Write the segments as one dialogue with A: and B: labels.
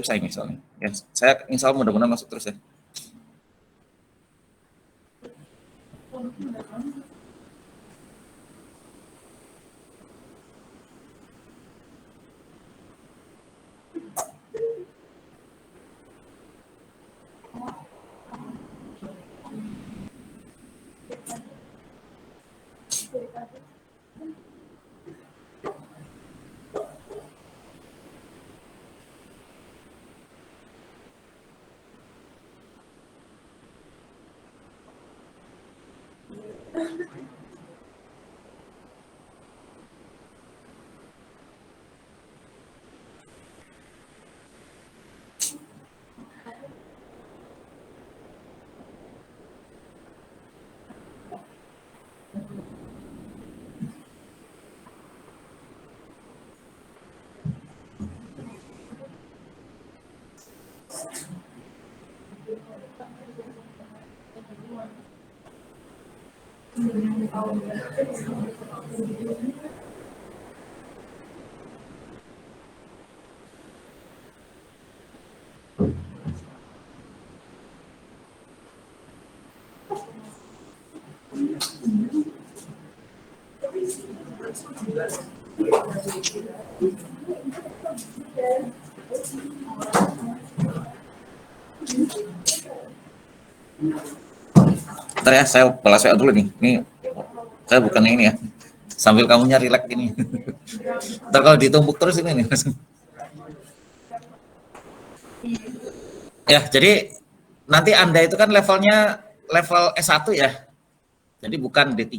A: saya misalnya. Ya, saya insya Allah mudah-mudahan masuk terus ya. Bentar ya, saya balas WA dulu nih. Ini saya bukannya ini ya. Sambil kamunya relax ini. Ntar kalau ditumpuk terus ini nih. Ya, jadi nanti Anda itu kan levelnya level S1 ya. Jadi bukan D3.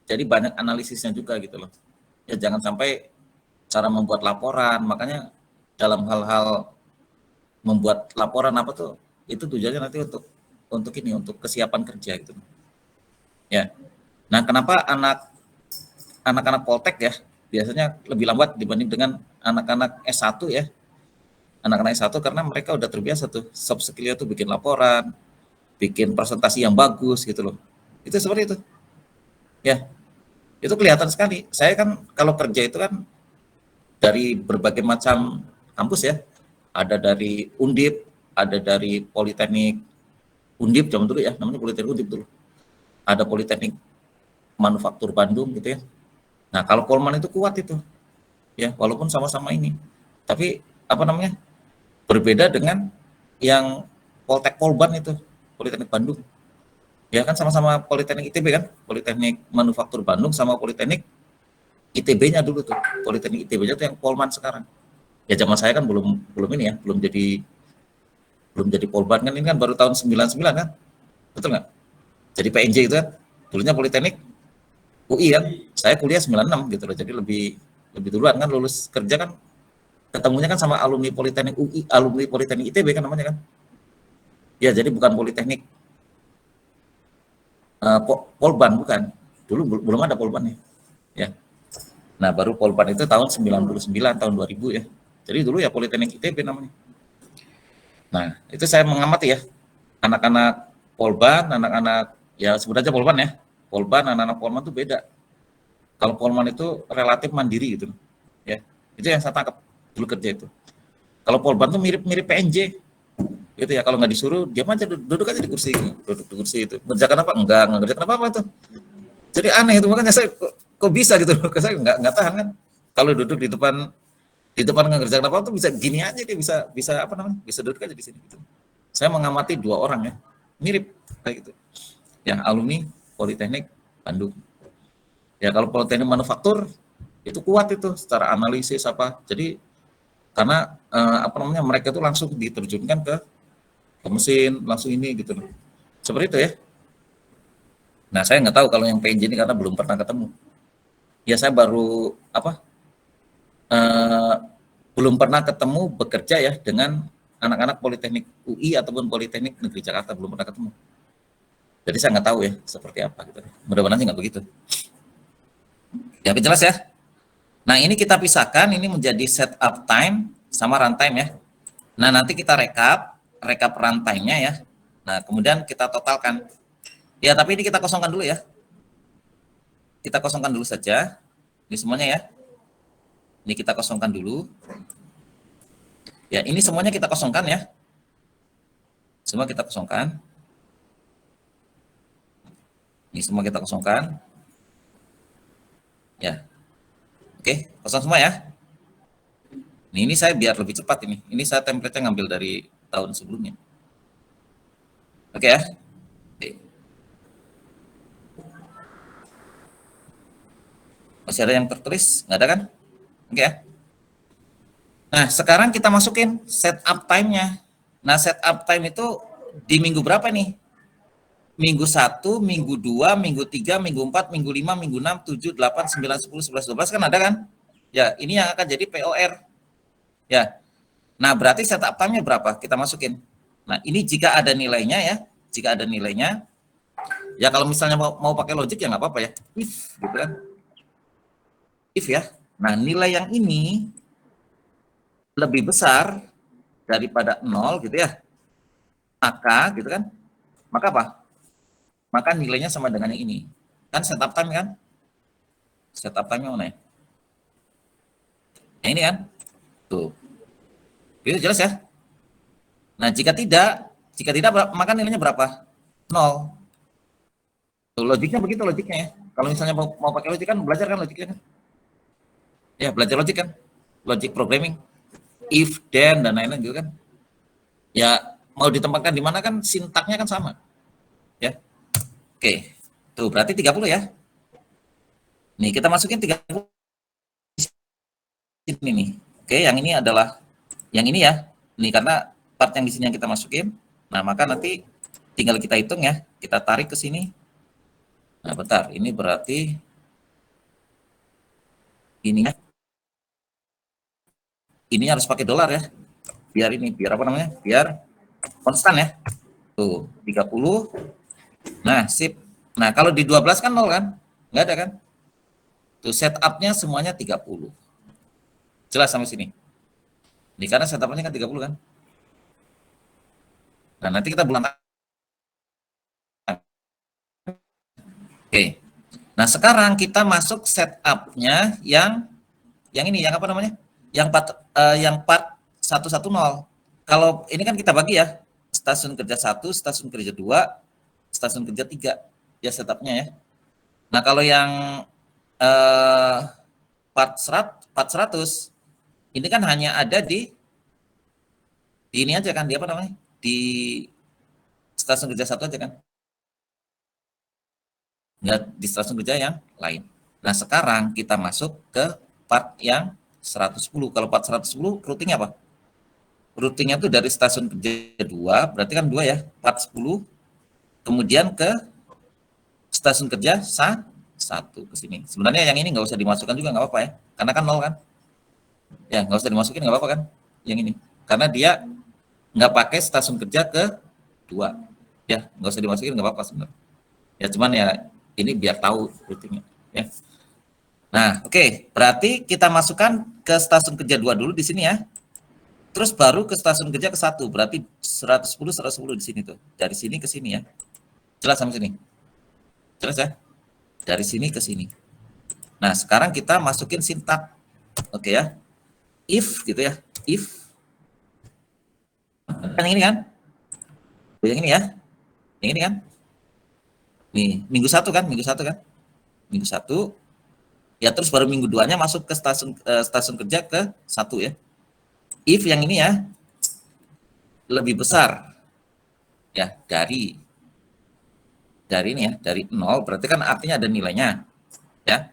A: Jadi banyak analisisnya juga gitu loh. Ya jangan sampai cara membuat laporan, makanya dalam hal-hal membuat laporan apa tuh itu tujuannya nanti untuk ini untuk kesiapan kerja gitu. Ya. Nah, kenapa anak-anak Poltek ya biasanya lebih lambat dibanding dengan anak-anak S1 ya. Anak-anak S1 karena mereka udah terbiasa tuh soft skill-nya tuh bikin laporan, bikin presentasi yang bagus gitu loh. Itu seperti itu. Ya, itu kelihatan sekali. Saya kan kalau kerja itu kan dari berbagai macam kampus ya. Ada dari Undip, ada dari Politeknik Undip zaman dulu ya, namanya Politeknik Undip dulu. Ada Politeknik Manufaktur Bandung gitu ya. Nah, kalau Polman itu kuat itu. Ya, walaupun sama-sama ini. Tapi apa namanya? Berbeda dengan yang Poltek Polban itu, Politeknik Bandung. Ya kan sama-sama Politeknik ITB kan? Politeknik Manufaktur Bandung sama Politeknik ITB-nya dulu tuh. Politeknik ITB-nya tuh yang Polman sekarang. Ya zaman saya kan belum belum ini ya, belum jadi Polban kan, ini kan baru tahun 99 kan? Betul nggak? Jadi PNJ itu kan dulunya Politeknik UI kan. Saya kuliah 96 gitu loh. Jadi lebih lebih duluan kan lulus kerja kan ketemunya kan sama alumni Politeknik UI, alumni Politeknik ITB kan namanya kan. Ya jadi bukan Politeknik Polban bukan. Dulu belum ada Polban ya. Nah, baru Polban itu tahun 99 tahun 2000 ya. Jadi dulu ya Politeknik ITB namanya. Nah, itu saya mengamati ya, anak-anak Polban, anak-anak ya sebut aja Polban ya. Polban, anak-anak Polman itu beda. Kalau Polman itu relatif mandiri gitu. Ya. Itu yang saya tangkap dulu kerja itu. Kalau Polban tuh mirip-mirip PNJ. Gitu ya, kalau nggak disuruh diam aja, duduk aja di kursi, duduk di kursi itu. Kerjakan apa? Enggak kerjakan apa-apa tuh. Jadi aneh itu, makanya saya kok bisa gitu loh. Saya nggak tahan kan. Kalau duduk di depan ngerjakan apa tuh bisa gini aja, dia bisa bisa apa namanya, bisa duduk aja di sini gitu. Saya mengamati dua orang ya, mirip kayak gitu ya, alumni Politeknik Bandung ya. Kalau Politeknik Manufaktur itu kuat itu secara analisis apa, jadi karena apa namanya, mereka itu langsung diterjunkan ke mesin langsung ini gitu loh, seperti itu ya. Nah, saya nggak tahu kalau yang PNJ ini karena belum pernah ketemu ya. Saya baru apa, eh, belum pernah ketemu bekerja ya dengan anak-anak Politeknik UI ataupun Politeknik Negeri Jakarta, belum pernah ketemu. Jadi saya nggak tahu ya seperti apa gitu. Mudah-mudahan sih nggak begitu. Ya, jelas ya. Nah, ini kita pisahkan, ini menjadi setup time sama runtime ya. Nah, nanti kita rekap runtime-nya ya. Nah, kemudian kita totalkan. Ya, tapi ini kita kosongkan dulu ya. Kita kosongkan dulu saja. Ini semuanya ya. Ini kita kosongkan dulu. Ya, ini semuanya kita kosongkan ya. Semua kita kosongkan. Ini semua kita kosongkan. Ya. Oke, kosong semua ya. Ini saya biar lebih cepat ini. Ini saya template-nya ngambil dari tahun sebelumnya. Oke ya. Oke. Masih ada yang tertulis? Nggak ada kan? Oke ya. Nah, sekarang kita masukin setup time-nya. Nah, setup time itu di minggu berapa nih? Minggu 1, minggu 2, minggu 3, minggu 4, minggu 5, minggu 6, 7, 8, 9, 10, 11, 12 kan ada kan? Ya, ini yang akan jadi POR. Ya. Nah, berarti setup time-nya berapa? Kita masukin. Nah, ini jika ada nilainya ya. Jika ada nilainya, ya kalau misalnya mau pakai logic ya nggak apa-apa ya. If gitu kan. If ya. Nah, nilai yang ini lebih besar daripada 0 gitu ya. Maka gitu kan. Maka apa? Maka nilainya sama dengan yang ini. Kan setup time kan? Setup time-nya mana ya? Yang ini kan? Tuh. Itu jelas ya? Nah, jika tidak maka nilainya berapa? 0. Tuh, logiknya begitu logiknya ya. Kalau misalnya mau pakai logik kan belajar kan logiknya kan? Ya, belajar logik kan? Logic programming. If, then, dan lain-lain gitu kan. Ya, mau ditempatkan di mana kan sintaknya kan sama. Ya. Oke. Tuh, berarti 30 ya. Nih, kita masukin 30 ini nih. Oke, yang ini adalah yang ini ya. Nih, karena part yang di sini yang kita masukin. Nah, maka nanti tinggal kita hitung ya. Kita tarik ke sini. Nah, bentar. Ini berarti ini ya. Ini harus pakai dolar ya. Biar apa namanya? Biar konstan ya. Tuh, 30. Nah, sip. Nah, kalau di 12 kan 0 kan? Nggak ada kan? Tuh, setupnya semuanya 30. Jelas sampai sini? Ini karena setupnya kan 30 kan? Nah, nanti kita bulan. Oke. Nah, sekarang kita masuk setupnya yang ini, yang apa namanya? Yang part 110. Kalau ini kan kita bagi ya, stasiun kerja 1, stasiun kerja 2, stasiun kerja 3, ya setupnya ya. Nah, kalau yang part 100, ini kan hanya ada di ini aja kan, di apa namanya? Di stasiun kerja 1 aja kan? Nggak di stasiun kerja yang lain. Nah, sekarang kita masuk ke part yang 110. Kalau part 110 routingnya apa? Routingnya tuh dari stasiun kerja 2, berarti kan 2 ya, part 10, kemudian ke stasiun kerja 1 ke sini. Sebenarnya yang ini nggak usah dimasukkan juga nggak apa-apa ya, karena kan 0 kan. Ya, nggak usah dimasukin nggak apa-apa kan, yang ini. Karena dia nggak pakai stasiun kerja ke 2. Ya, nggak usah dimasukin nggak apa-apa sebenarnya. Ya, cuman ya ini biar tahu routingnya. Ya. Nah, oke. Berarti kita masukkan ke stasiun kerja 2 dulu di sini ya. Terus baru ke stasiun kerja ke 1. Berarti 110 di sini tuh. Dari sini ke sini ya. Jelas sampai sini? Jelas ya? Dari sini ke sini. Nah, sekarang kita masukin sintak. Oke ya. If gitu ya. If. Kan yang ini kan? Yang ini ya. Yang ini kan? Nih, minggu 1 kan? Minggu 1 kan? Minggu 1. Ya, terus baru minggu 2-nya masuk ke stasiun kerja ke 1 ya. If yang ini ya lebih besar ya dari ini ya, dari 0, berarti kan artinya ada nilainya ya.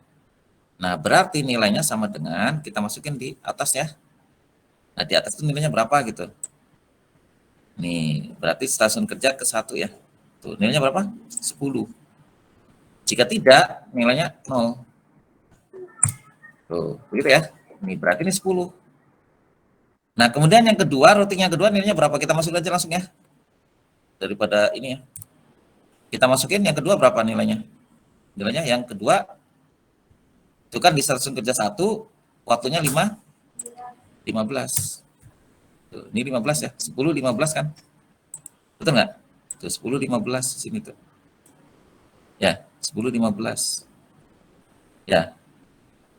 A: Nah, berarti nilainya sama dengan kita masukin di atas ya. Nah, di atas itu nilainya berapa gitu. Nih, berarti stasiun kerja ke 1 ya. Tuh, nilainya berapa? 10. Jika tidak, nilainya 0. Tuh, begitu ya. Ini berarti ini 10. Nah, kemudian yang kedua, routing yang kedua nilainya berapa? Kita masuk aja langsung ya. Daripada ini ya. Kita masukin yang kedua berapa nilainya? Nilainya yang kedua itu kan di stasiun kerja 1 waktunya 15. Tuh, ini 15 ya. 10 15 kan? Betul nggak? Tuh 10 15 sini tuh. Ya, 10 15. Ya.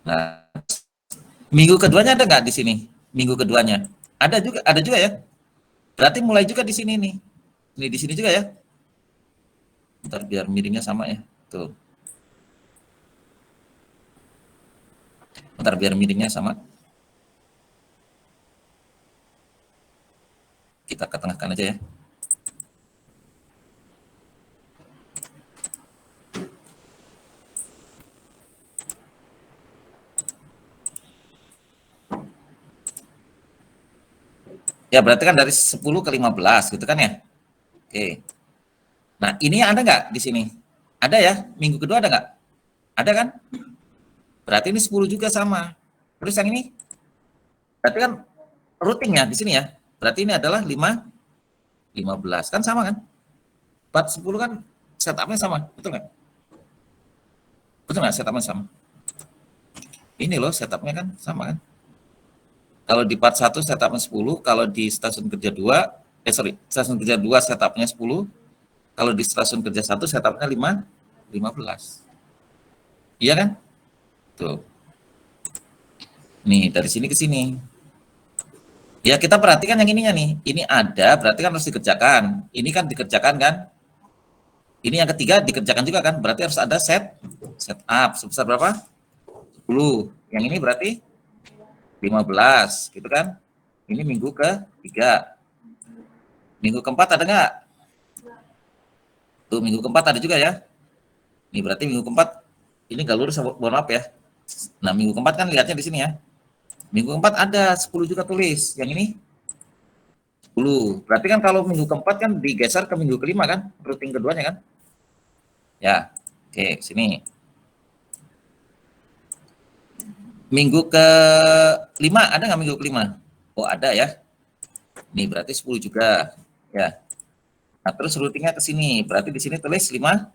A: Nah, minggu keduanya ada nggak di sini? Minggu keduanya Ada juga ya. Berarti mulai juga di sini nih. Ini di sini juga ya. Ntar biar miringnya sama ya. Tuh. Ntar biar miringnya sama. Kita ketengahkan aja ya. Ya berarti kan dari 10 ke 15 gitu kan ya. Oke. Nah ini ada nggak di sini? Ada ya, minggu kedua ada nggak? Ada kan? Berarti ini 10 juga sama. Terus yang ini? Berarti kan routing ya di sini ya. Berarti ini adalah 15. Kan sama kan? 4, 10 kan setupnya sama. Betul nggak? Betul nggak setupnya sama? Ini loh setupnya kan sama kan? Kalau di part 1 setupnya 10, kalau di stasiun kerja 2, stasiun kerja 2 setupnya 10, kalau di stasiun kerja 1 setupnya 15. Iya kan? Tuh. Nih, dari sini ke sini. Ya, kita perhatikan yang ininya nih. Ini ada, berarti kan harus dikerjakan. Ini kan dikerjakan kan? Ini yang ketiga dikerjakan juga kan? Berarti harus ada setup. Sebesar berapa? 10. Yang ini berarti 15, gitu kan? Ini minggu ke-3. Minggu keempat ada nggak? Tuh, minggu keempat ada juga ya. Ini berarti minggu keempat, ini nggak lurus, mohon maaf ya. Nah, minggu keempat kan lihatnya di sini ya. Minggu keempat ada 10 juga tulis. Yang ini 10. Berarti kan kalau minggu keempat kan digeser ke minggu kelima kan? Routing keduanya kan? Ya, oke, sini. Minggu ke-5 ada nggak minggu kelima? Oh, ada ya. Nih, berarti 10 juga. Ya. Nah, terus routingnya ke sini. Berarti di sini tulis 15.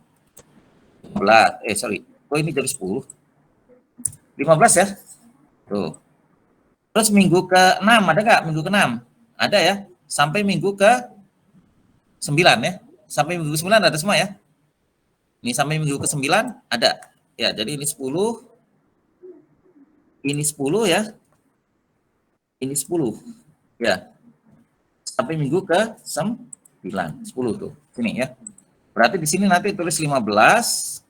A: Sorry. Oh, ini jadi 10. 15 ya? Tuh. Terus minggu ke-6 ada nggak? Minggu ke-6? Ada ya. Sampai minggu ke-9 ya. Sampai minggu ke-9 ada semua ya. Ini sampai minggu ke-9 ada. Ya, jadi ini 10. Ini 10 ya. Ini 10. Ya. Sampai minggu ke-9. 10 tuh. Sini ya. Berarti di sini nanti tulis 15.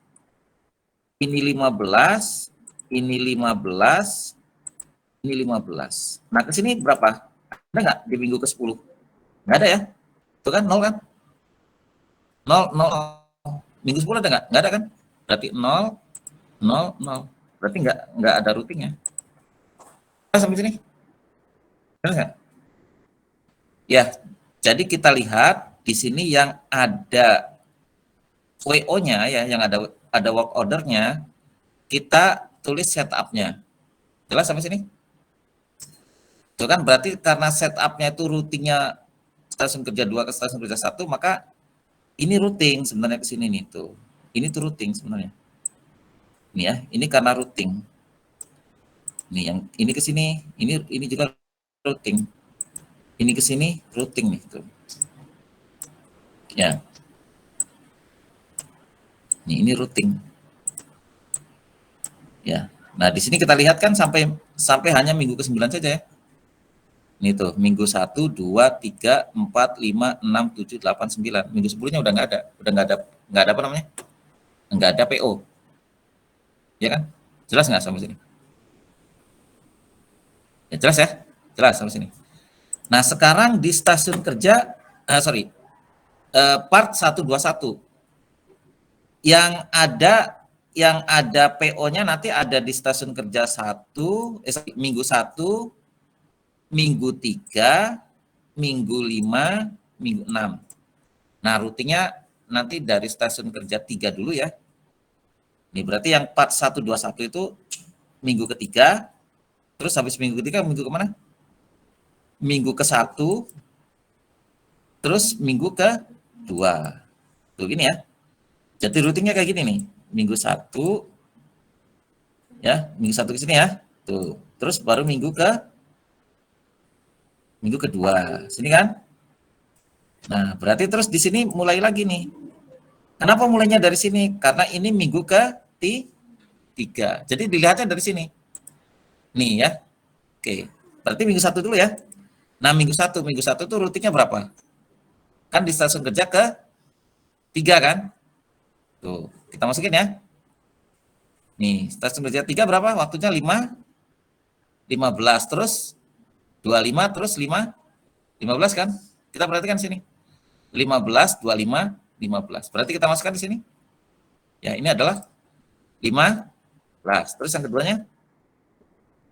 A: Ini 15. Ini 15. Ini 15. Nah, ke sini berapa? Ada nggak di minggu ke-10? Nggak ada ya? Itu kan 0 kan? 0, 0. Minggu 10 ada nggak? Nggak ada kan? Berarti 0, 0, 0. Berarti nggak ada routingnya. Sampai sini? Benar nggak? Ya, jadi kita lihat di sini yang ada WO-nya ya, yang ada work order-nya, kita tulis setup-nya. Jelas sampai sini? Itu kan berarti karena setup-nya itu routingnya stasiun kerja 2 ke stasiun kerja 1, maka ini routing sebenarnya ke sini nih tuh. Ini tuh routing sebenarnya. Ini ya, ini karena routing. Nih yang ini ke sini, ini juga routing. Ini ke sini routing nih tuh. Ya. Ini routing. Ya. Nah, di sini kita lihat kan sampai hanya minggu ke-9 saja ya. Ini tuh, minggu 1, 2, 3, 4, 5, 6, 7, 8, 9. Minggu 10-nya udah nggak ada. Udah nggak ada apa namanya? Nggak ada PO. Ya kan? Jelas nggak sampai sini? Ya, jelas ya? Jelas sampai sini. Nah, sekarang di stasiun kerja, part 121. Yang ada PO-nya nanti ada di stasiun kerja 1, minggu 1, minggu 3, minggu 5, minggu 6. Nah, routingnya nanti dari stasiun kerja 3 dulu ya. Ini berarti yang part 121 itu minggu ketiga, terus habis minggu ketiga minggu kemana? Minggu ke-1, terus minggu ke-2. Tuh gini ya. Jadi routingnya kayak gini nih. Minggu 1, ya, minggu 1 ke sini ya. Tuh. Terus baru minggu kedua. Sini kan? Nah, berarti terus di sini mulai lagi nih. Kenapa mulainya dari sini? Karena ini minggu ke-3. Jadi dilihatnya dari sini. Nih ya. Oke. Berarti minggu 1 dulu ya. Nah, minggu satu tuh rutinnya berapa? Kan di stasiun kerja ke 3 kan? Tuh, kita masukin ya. Nih, stasiun kerja 3 berapa? Waktunya 15, terus 25, terus 15 kan? Kita perhatikan sini. 15, 25, 15. Berarti kita masukkan di sini. Ya, ini adalah 15. Terus yang keduanya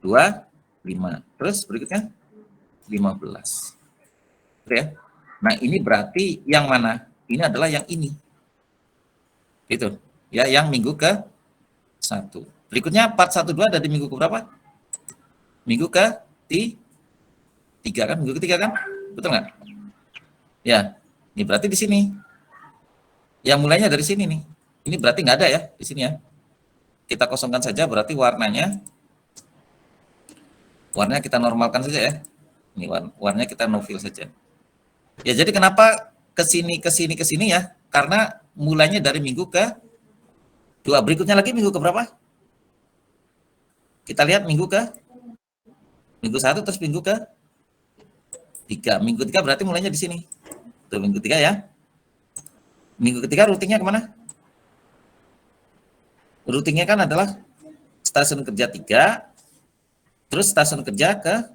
A: 25. Terus berikutnya 15. Ya. Nah, ini berarti yang mana? Ini adalah yang ini. Itu. Ya, yang minggu ke 1. Berikutnya part 1 2 ada di minggu ke berapa? Minggu ke 3 kan? Minggu ketiga kan? Betul nggak? Ya. Ini berarti di sini. Yang mulainya dari sini nih. Ini berarti nggak ada ya di sini ya. Kita kosongkan saja, berarti warnanya kita normalkan saja ya. Ini warnanya kita no fill saja. Ya, jadi kenapa ke sini ya? Karena mulainya dari minggu ke 2. Berikutnya lagi minggu ke berapa? Kita lihat minggu 1 terus minggu ke 3. Minggu 3 berarti mulainya di sini. Tuh, minggu 3 ya. Minggu ketiga rutinnya kemana? Rutinnya kan adalah stasiun kerja 3, terus stasiun kerja ke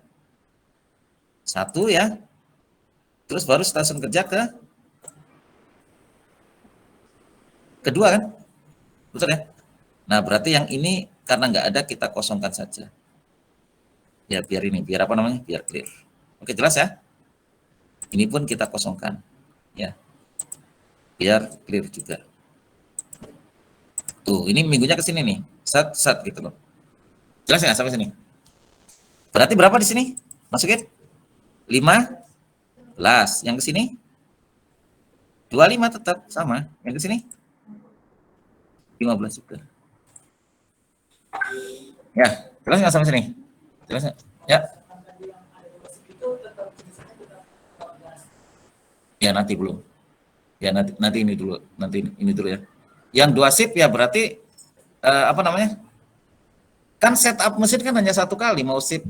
A: 1 ya. Terus baru stasiun kerja ke kedua kan? Betul ya? Nah, berarti yang ini karena nggak ada kita kosongkan saja. Ya, biar apa namanya? Biar clear. Oke, jelas ya? Ini pun kita kosongkan. Ya. Biar clear juga. Tuh, ini minggunya ke sini nih. Set gitu loh. Jelas nggak sampai sini? Berarti berapa di sini? Masukin? 15. Yang ke sini? 25 tetap sama. Yang ke sini? 15 juga. Ya, jelas nggak sampai sini? Jelas nggak? Ya. Ya, nanti belum. Ya, nanti ini dulu. Nanti ini dulu ya. Yang 2 shift ya berarti apa namanya? Kan setup mesin kan hanya 1 kali, mau shift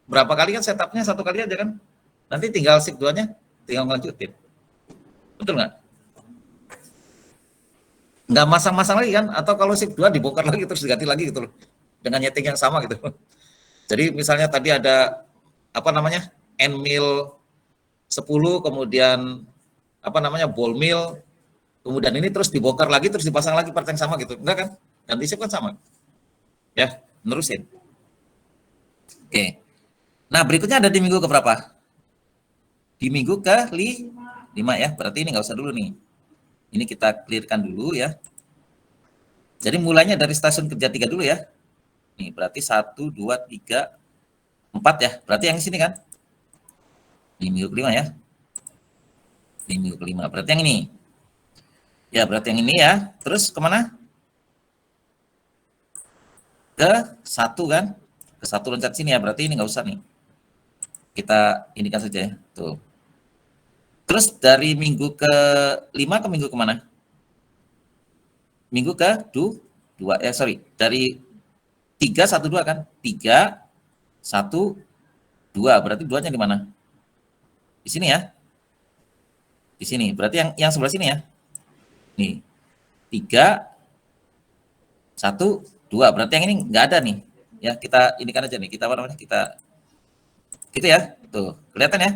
A: berapa kali kan setupnya 1 kali aja kan? Nanti tinggal shift 2-nya, tinggal lanjutin. Betul nggak? Nggak masang-masang lagi kan? Atau kalau shift 2 dibongkar lagi terus diganti lagi gitu loh. Dengan nyeting yang sama gitu. Jadi misalnya tadi ada apa namanya? End mill 10, kemudian apa namanya? Ball mill, kemudian ini terus dibongkar lagi terus dipasang lagi part yang sama gitu. Enggak kan? Ganti shift kan sama. Ya, nerusin. Oke. Nah, berikutnya ada di minggu ke berapa? Di minggu ke 5 ya. Berarti ini nggak usah dulu nih. Ini kita clearkan dulu ya. Jadi mulainya dari stasiun kerja 3 dulu ya. Nih, berarti 1, 2, 3, 4 ya. Berarti yang di sini kan? Di minggu kelima ya. Di minggu kelima. Berarti yang ini. Ya, berarti yang ini ya. Terus kemana? Ke 1 kan? Ke 1 loncat sini ya. Berarti ini nggak usah nih. Kita indikan saja ya. Tuh. Terus dari minggu ke 5 ke minggu kemana? Minggu ke 2, dari 3, 1, 2 kan? 3, 1, 2. Berarti 2-nya di mana? Di sini ya. Di sini. Berarti yang sebelah sini ya. Nih. 3, 1, 2. Berarti yang ini nggak ada nih. Ya, kita indikan aja nih. Kita apa namanya? Kita gitu ya. Tuh, kelihatan ya?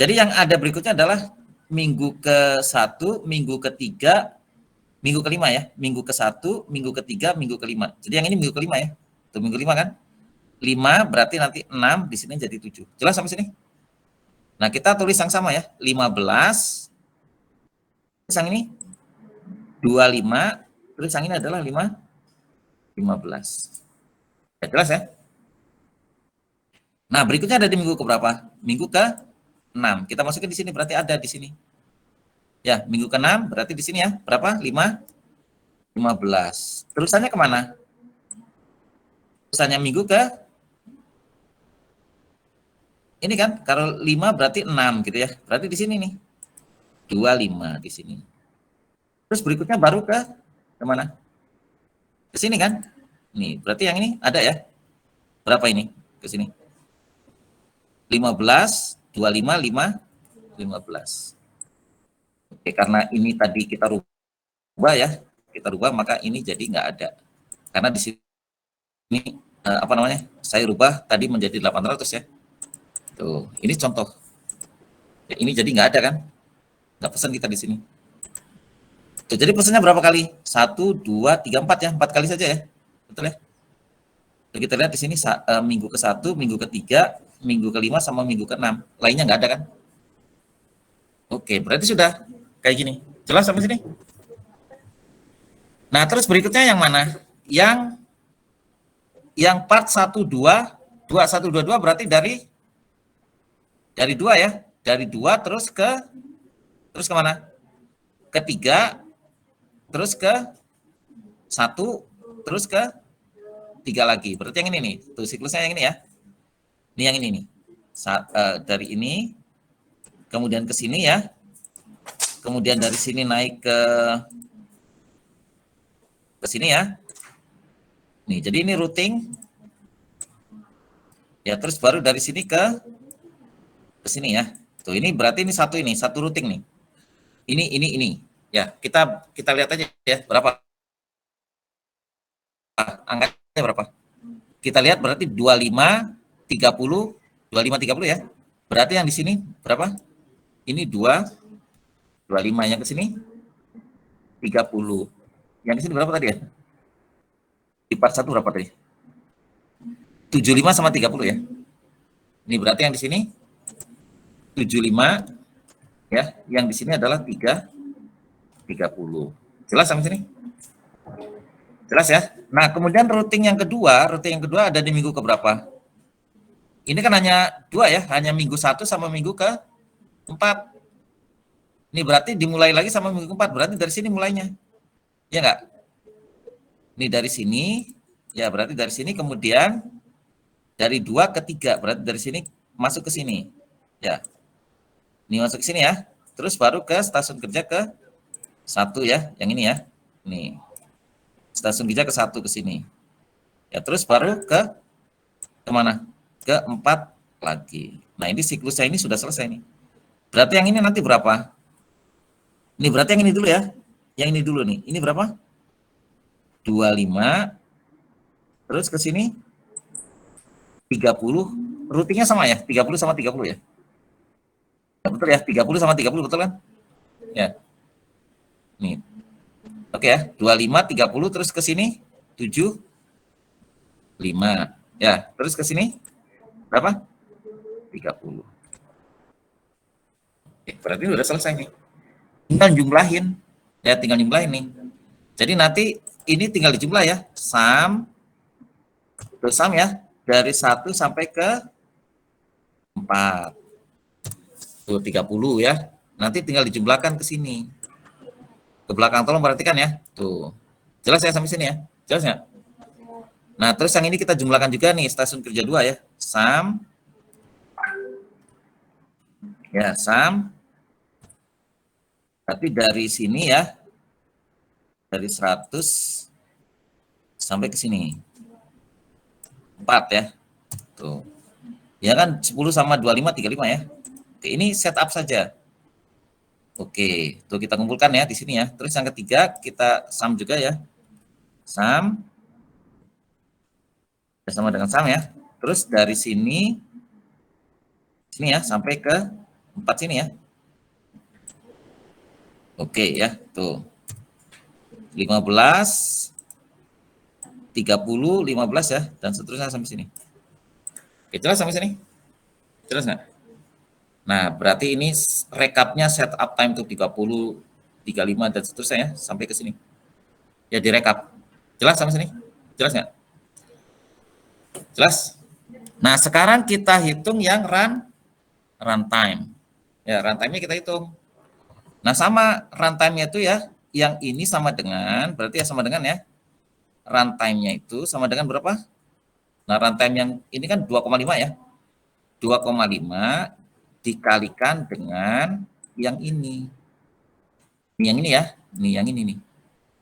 A: Jadi yang ada berikutnya adalah minggu ke-1, minggu ke-3, minggu ke-5 ya. Minggu ke-1, minggu ke-3, minggu ke-5. Jadi yang ini minggu ke-5 ya. Tuh minggu 5 kan. 5 berarti nanti 6 di sini jadi 7. Jelas sampai sini? Nah, kita tulis yang sama ya. 15. Terus yang ini 25. Terus yang ini adalah 15. Ya, jelas ya? Nah, berikutnya ada di minggu ke berapa? Minggu ke-6. Kita masukin di sini berarti ada di sini. Ya, minggu ke-6 berarti di sini ya. Berapa? 15. Terusannya kemana? Terusannya minggu ke ini kan, kalau 5 berarti 6 gitu ya. Berarti di sini nih. 25 di sini. Terus berikutnya baru ke mana? Ke sini kan? Nih, berarti yang ini ada ya. Berapa ini? Ke sini. 15, 25, 15. Oke, karena ini tadi kita rubah ya, kita rubah maka ini jadi nggak ada. Karena di sini apa namanya? Saya rubah tadi menjadi 800 ya. Tuh, ini contoh. Ya, ini jadi nggak ada kan? Nggak pesan kita di sini. Tuh, jadi pesannya berapa kali? 1, 2, 3, 4 ya, 4 kali saja ya. Betul ya? Tuh, kita lihat di sini minggu ke-1, minggu ke-3, minggu ke-5 sama minggu ke-6. Lainnya nggak ada kan? Oke, berarti sudah kayak gini. Jelas sampai sini? Nah, terus berikutnya yang mana? Yang part 1 2 1 2 2 berarti dari 2 ya. Dari 2 terus ke mana? Ke 3 terus ke 1 terus ke 3 lagi. Berarti yang ini nih. Tuh siklusnya yang ini ya. Ini yang ini nih. Dari ini kemudian ke sini ya. Kemudian dari sini naik ke sini ya. Nih, jadi ini routing. Ya, terus baru dari sini ke sini ya. Tuh, ini berarti ini satu routing nih. Ini. Ya, kita lihat aja ya berapa angkanya berapa. Kita lihat berarti 25 30 25 30 ya. Berarti yang di sini berapa? Ini 25 yang ke sini 30. Yang di sini berapa tadi ya? Di part 1 berapa tadi? 75 sama 30 ya. Ini berarti yang di sini 75 ya, yang di sini adalah 30. Jelas sampai sini? Jelas ya? Nah, kemudian routing yang kedua ada di minggu keberapa? Ini kan hanya 2 ya, hanya minggu 1 sama minggu ke-4. Ini berarti dimulai lagi sama minggu ke-4, berarti dari sini mulainya. Ya enggak? Ini dari sini, ya berarti dari sini kemudian dari 2 ke 3, berarti dari sini masuk ke sini. Ya. Ini masuk ke sini ya. Terus baru ke stasiun kerja ke 1 ya, yang ini ya. Nih. Stasiun kerja ke 1 ke sini. Ya, terus baru ke mana? Ke 4 lagi. Nah, ini siklusnya ini sudah selesai nih. Berarti yang ini nanti berapa? Ini berarti yang ini dulu ya. Yang ini dulu nih. Ini berapa? 25. Terus ke sini 30. Routingnya sama ya? 30 sama 30 ya? Ya betul ya, 30 sama 30 betul kan? Ya. Nih. Oke ya, 25 30 terus ke sini 7 5. Ya, terus ke sini berapa? 30. Berarti udah selesai nih. Tinggal jumlahin. Ya, tinggal jumlahin nih. Jadi nanti ini tinggal dijumlah ya. Sum ya. Dari 1 sampai ke 4. Tuh 30 ya. Nanti tinggal dijumlahkan ke sini. Ke belakang, tolong perhatikan ya. Tuh. Jelas ya sampai sini ya? Jelas nggak? Nah, terus yang ini kita jumlahkan juga nih, stasiun kerja 2 ya. Sum. Ya, sum. Tapi dari sini ya. Dari 100 sampai ke sini. 4 ya. Tuh. Ya kan 10 sama 25 35 ya. Oke, ini setup saja. Oke, tuh kita kumpulkan ya di sini ya. Terus yang ketiga kita sum juga ya. Sum sama dengan sum ya. Terus dari sini ya sampai ke 4 sini ya. Oke ya, tuh. 15 30 15 ya dan seterusnya sampai sini. Oke, jelas sampai sini? Jelas nggak? Nah, berarti ini rekapnya setup time untuk 30, 35 dan seterusnya ya sampai ke sini. Ya direkap. Jelas sampai sini? Jelas nggak? Jelas? Nah, sekarang kita hitung yang runtime. Ya, runtime-nya kita hitung. Nah, sama runtime-nya itu ya, yang ini sama dengan, berarti ya sama dengan ya, runtime-nya itu sama dengan berapa? Nah, runtime yang ini kan 2,5 ya. 2,5 dikalikan dengan yang ini. Ini yang ini ya, ini yang ini nih.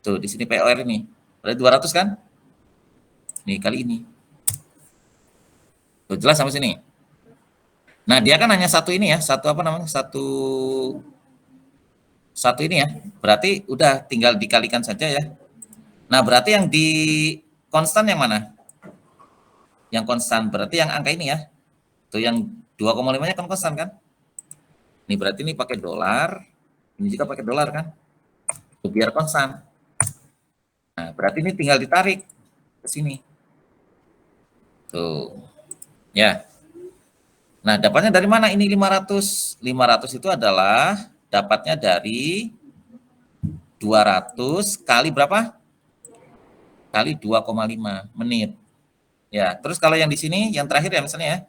A: Tuh, di sini POR ini. Berarti 200 kan? Nih, kali ini. Tuh, jelas sampai sini? Nah, dia kan hanya satu ini ya, satu apa namanya? Satu ini ya. Berarti udah tinggal dikalikan saja ya. Nah, berarti yang di konstan yang mana? Yang konstan berarti yang angka ini ya. Tuh yang 2,5-nya kan konstan kan? Ini berarti ini pakai dolar, ini juga pakai dolar kan? Tuh, biar konstan. Nah, berarti ini tinggal ditarik ke sini. Tuh. Ya. Nah, dapatnya dari mana ini 500? 500 itu adalah dapatnya dari 200 kali berapa? Kali 2,5 menit. Ya, terus kalau yang di sini yang terakhir ya misalnya ya.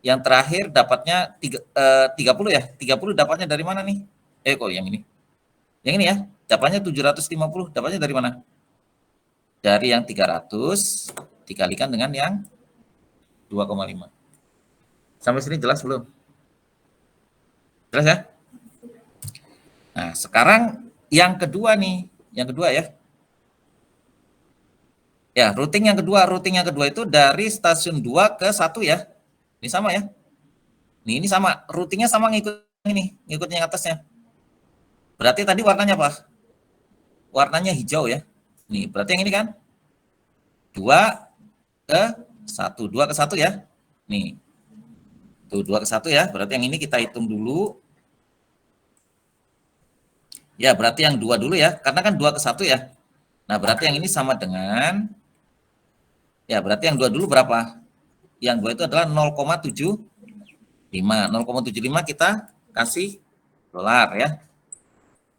A: Yang terakhir dapatnya 30 ya. 30 dapatnya dari mana nih? Kok yang ini? Yang ini ya. Dapatnya 750. Dapatnya dari mana? Dari yang 300 dikalikan dengan yang 2,5. Sampai sini jelas belum? Jelas ya? Nah, sekarang yang kedua nih, yang kedua ya. Ya, routing yang kedua itu dari stasiun 2 ke 1 ya. Ini sama ya. Ini sama, routingnya sama ngikut ini, ngikutnya yang atasnya. Berarti tadi warnanya apa? Warnanya hijau ya. Nih, berarti yang ini kan 2 ke 1, 2 ke 1 ya. Nih. Tuh 2 ke 1 ya. Berarti yang ini kita hitung dulu. Ya, berarti yang 2 dulu ya, karena kan 2 ke 1 ya. Nah, berarti yang ini sama dengan, ya berarti yang 2 dulu berapa? Yang 2 itu adalah 0,75. 0,75 kita kasih dolar ya.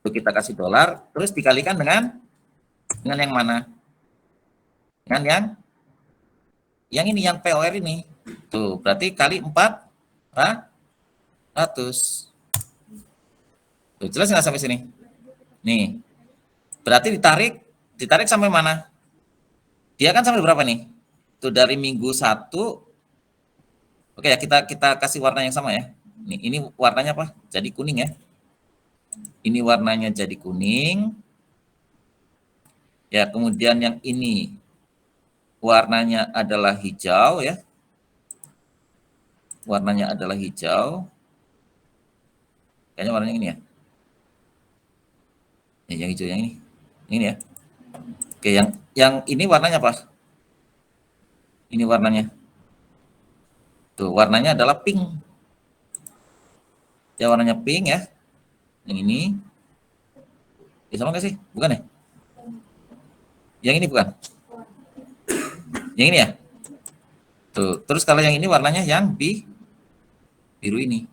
A: Itu kita kasih dolar, terus dikalikan dengan yang mana? Dengan yang ini, yang POR ini. Tuh, berarti kali 400. Tuh, jelas nggak sampai sini? Nih, berarti ditarik sampai mana? Dia kan sampai berapa nih? Tuh dari minggu 1. Oke ya, kita kasih warna yang sama ya. Nih, ini warnanya apa? Jadi kuning ya. Ini warnanya jadi kuning. Ya, kemudian yang ini warnanya adalah hijau ya. Warnanya adalah hijau. Kayaknya warnanya ini ya. Yang hijau yang ini. Ini ya. Oke, yang ini warnanya apa? Ini warnanya. Tuh, warnanya adalah pink. Ya, warnanya pink ya. Yang ini. Sama nggak sih? Bukan ya? Yang ini bukan? Yang ini ya? Tuh, terus kalau yang ini warnanya yang biru ini.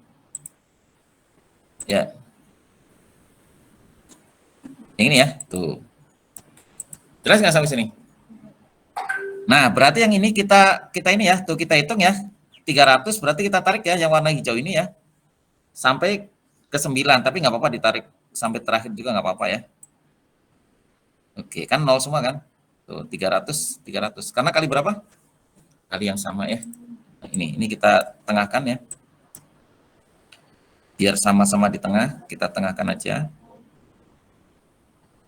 A: Ya. Yang ini ya, tuh. Jelas nggak sampai sini? Nah, berarti yang ini kita ini ya, tuh kita hitung ya. 300 berarti kita tarik ya yang warna hijau ini ya. Sampai ke 9, tapi nggak apa-apa ditarik sampai terakhir juga nggak apa-apa ya. Oke, kan 0 semua kan? Tuh, 300. Karena kali berapa? Kali yang sama ya. Nah, ini kita tengahkan ya. Biar sama-sama di tengah, kita tengahkan aja.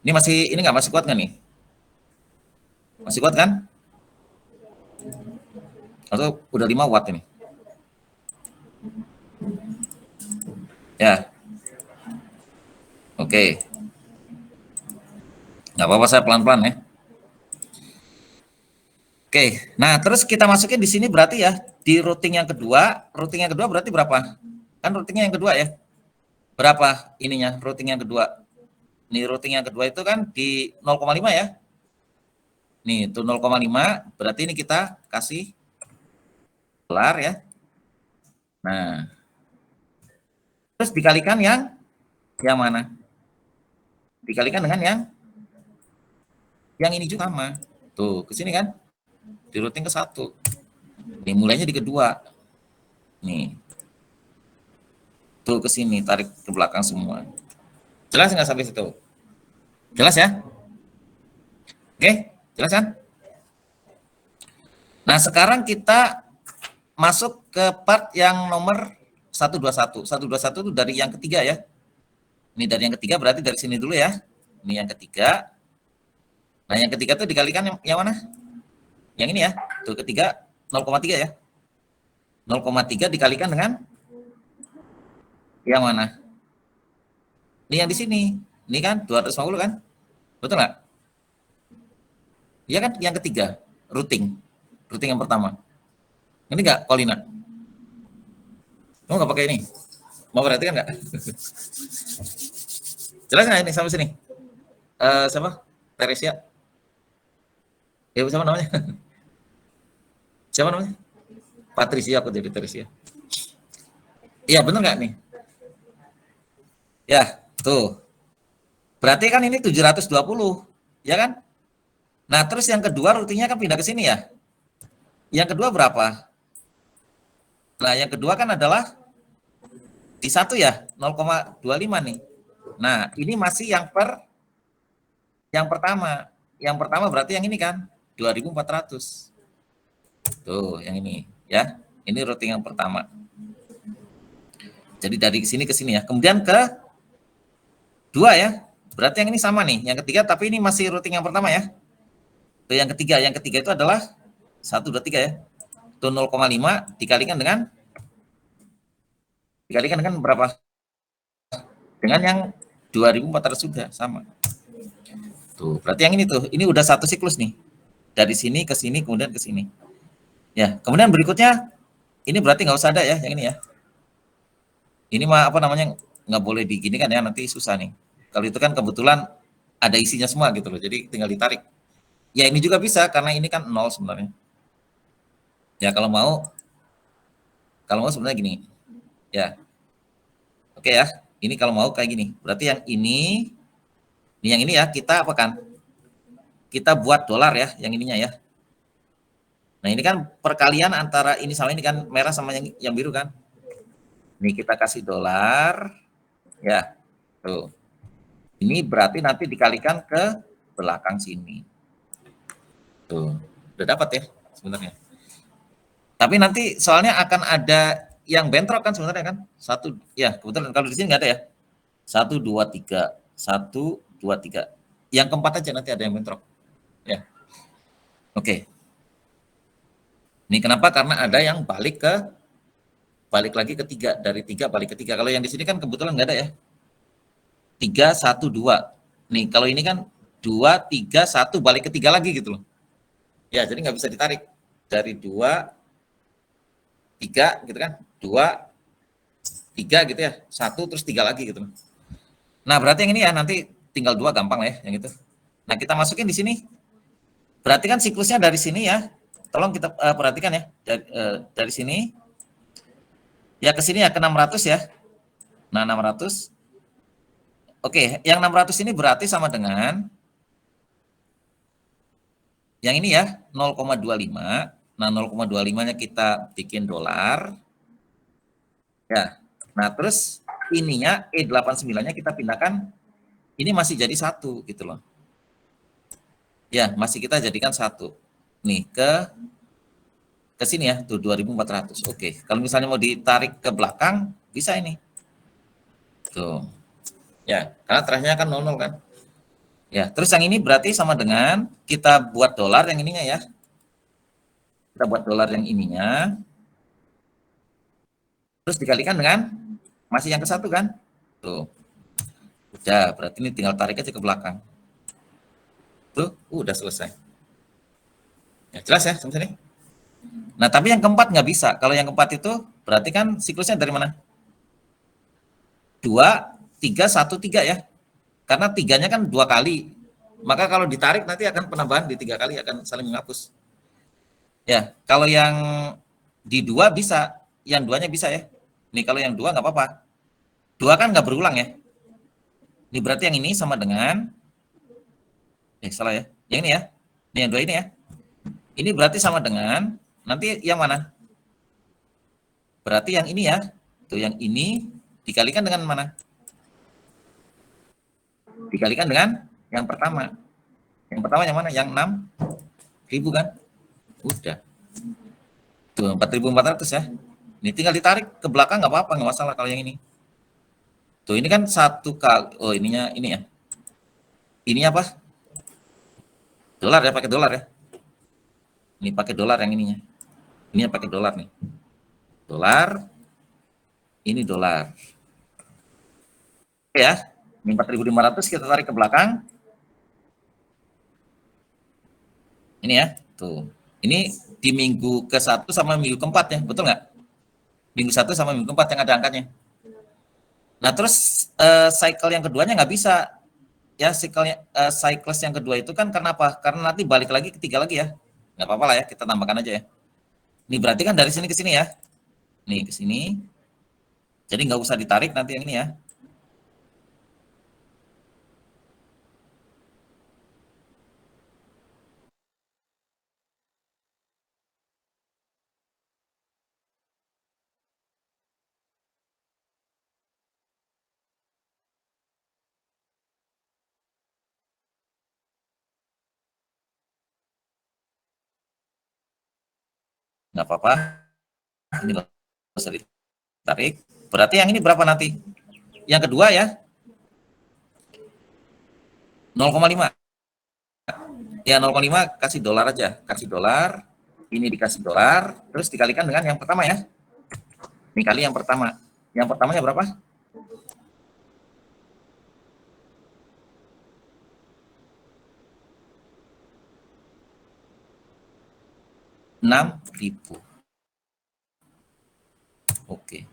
A: Ini masih kuat nggak nih? Masih kuat kan? Atau udah 5 watt ini? Ya. Oke. Nggak apa-apa, saya pelan-pelan ya. Oke, nah terus kita masukin di sini berarti ya, di routing yang kedua berarti berapa? Kan routingnya yang kedua ya. Berapa ininya routing yang kedua? Nih routing yang kedua itu kan di 0,5 ya. Nih itu 0,5, berarti ini kita kasih dolar ya. Nah, terus dikalikan yang mana? Dikalikan dengan yang ini juga sama. Tuh, ke sini kan? Di routing ke 1. Nih mulainya di kedua. Nih. Tuh ke sini, tarik ke belakang semua. Jelas nggak sampai situ? Jelas ya? Oke, jelas kan? Nah, sekarang kita masuk ke part yang nomor 121. 121 itu dari yang ketiga ya. Ini dari yang ketiga berarti dari sini dulu ya. Ini yang ketiga. Nah, yang ketiga itu dikalikan yang mana? Yang ini ya. Tuh ketiga 0,3 ya. 0,3 dikalikan dengan yang mana? Ini yang di sini. Ini kan 250 kan? Betul nggak? Iya kan yang ketiga, routing. Routing yang pertama. Ini nggak, Paulina? Kamu nggak pakai ini? Mau perhatikan nggak? Jelas nggak ini sampai sini? Siapa? Teresia? Ya, siapa namanya? Siapa namanya? Patricia, aku jadi Teresia. Iya, benar nggak nih? Ya, tuh. Berarti kan ini 720, ya kan? Nah, terus yang kedua rutinnya kan pindah ke sini ya. Yang kedua berapa? Nah, yang kedua kan adalah di satu ya, 0,25 nih. Nah, ini masih yang pertama. Yang pertama berarti yang ini kan 2400. Tuh, yang ini ya. Ini routing yang pertama. Jadi dari sini ke sini ya. Kemudian ke dua ya. Berarti yang ini sama nih. Yang ketiga tapi ini masih routing yang pertama ya. Tuh, yang ketiga. Yang ketiga itu adalah 1, 2, 3 ya. Itu 0,5 dikalikan dengan berapa? Dengan yang 2400 juga sama. Tuh, berarti yang ini tuh, ini udah satu siklus nih. Dari sini ke sini kemudian ke sini. Ya, kemudian berikutnya ini berarti nggak usah ada ya yang ini ya. Ini mah apa namanya, nggak boleh digini kan ya, nanti susah nih. Kalau itu kan kebetulan ada isinya semua gitu loh, jadi tinggal ditarik. Ya ini juga bisa karena ini kan 0 sebenarnya. Ya kalau mau sebenarnya gini. Ya, oke ya. Ini kalau mau kayak gini. Berarti yang ini ya kita apa kan? Kita buat dolar ya, yang ininya ya. Nah ini kan perkalian antara ini sama ini kan, merah sama yang biru kan. Ini kita kasih dolar, ya. Tuh. Ini berarti nanti dikalikan ke belakang sini. Tuh, udah dapat ya sebenarnya. Tapi nanti soalnya akan ada yang bentrok kan sebenarnya kan. Satu, ya kebetulan kalau di sini nggak ada ya. 1, 2, 3. 1, 2, 3. Yang keempat aja nanti ada yang bentrok. Ya, oke. Ini kenapa? Karena ada yang balik lagi ke 3. Dari 3 balik ke 3. Kalau yang di sini kan kebetulan nggak ada ya. 3, 1, 2. Nih, kalau ini kan 2, 3, 1 balik ke 3 lagi gitu loh. Ya, jadi nggak bisa ditarik. Dari 2, 3 gitu kan. 2, 3 gitu ya. 1 terus 3 lagi gitu loh. Nah, berarti yang ini ya nanti tinggal 2 gampang lah ya yang itu. Nah, kita masukin di sini. Berarti kan siklusnya dari sini ya. Tolong kita perhatikan ya. Dari sini ya ke sini ya ke 600 ya. Nah, 600. Oke, yang 600 ini berarti sama dengan yang ini ya, 0,25. Nah, 0,25-nya kita bikin dolar. Ya. Nah, terus ininya E89-nya kita pindahkan, ini masih jadi 1 gitu loh. Ya, masih kita jadikan 1. Nih, ke sini ya, tuh 2400. Oke, kalau misalnya mau ditarik ke belakang, bisa ini. Tuh. Ya, karena terakhirnya kan 00 kan. Ya, terus yang ini berarti sama dengan kita buat dolar yang ininya ya. Kita buat dolar yang ininya. Terus dikalikan dengan masih yang ke 1 kan? Tuh. Udah, berarti ini tinggal tarik aja ke belakang. Tuh, udah selesai. Ya, jelas ya sampai sini? Nah, tapi yang keempat nggak bisa. Kalau yang keempat itu berarti kan siklusnya dari mana? 2, 3, 1, 3 ya. Karena tiganya kan 2 kali. Maka kalau ditarik nanti akan penambahan di 3 kali akan saling menghapus. Ya, kalau yang di 2 bisa, yang 2-nya bisa ya. Nih kalau yang 2 nggak apa-apa. 2 kan nggak berulang ya. Ini berarti yang ini sama dengan, salah ya. Yang ini ya. Ini yang 2 ini ya. Ini berarti sama dengan, nanti yang mana? Berarti yang ini ya. Tuh yang ini dikalikan dengan mana? Dikalikan dengan yang pertama. Yang pertama yang mana? Yang 6.000 kan? Udah. Tuh 4.400 ya. Ini tinggal ditarik ke belakang nggak apa-apa, nggak masalah kalau yang ini. Tuh ini kan 1 kali, oh ininya ini ya. Ini apa? Dolar ya, pakai dolar ya. Ini pakai dolar yang ininya. Ini pakai dolar nih. Dolar, ini dolar. Oke ya, ini 4.500 kita tarik ke belakang. Ini ya, tuh. Ini di minggu ke-1 sama minggu ke-4 ya, betul nggak? Minggu 1 sama minggu ke-4 yang ada angkanya. Nah, terus cycle yang keduanya nggak bisa. Ya, cycles yang kedua itu kan karena apa? Karena nanti balik lagi ketiga lagi ya. Nggak apa-apa lah ya, kita tambahkan aja ya. Ini berarti kan dari sini ke sini ya. Nih ke sini. Jadi nggak usah ditarik nanti yang ini ya. Nggak apa-apa. Ini nggak usah ditarik. Berarti yang ini berapa nanti? Yang kedua ya, 0,5. Ya 0,5 kasih dolar aja. Kasih dolar. Ini dikasih dolar. Terus dikalikan dengan yang pertama ya. Ini kali yang pertama. Yang pertamanya berapa? 6.000. Oke.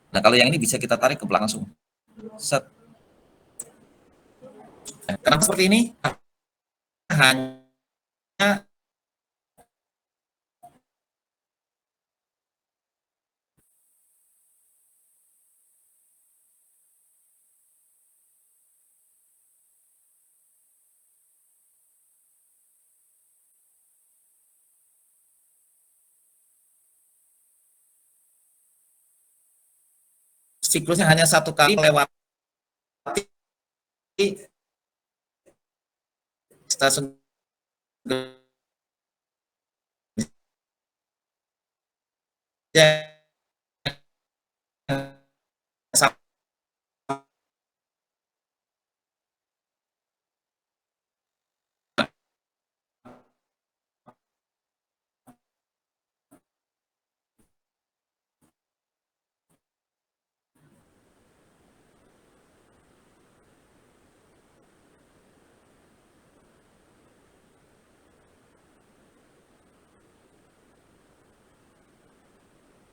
A: Nah, kalau yang ini bisa kita tarik ke belakang langsung. Set. Kenapa seperti ini? Hanya siklusnya hanya satu kali melewati stasiun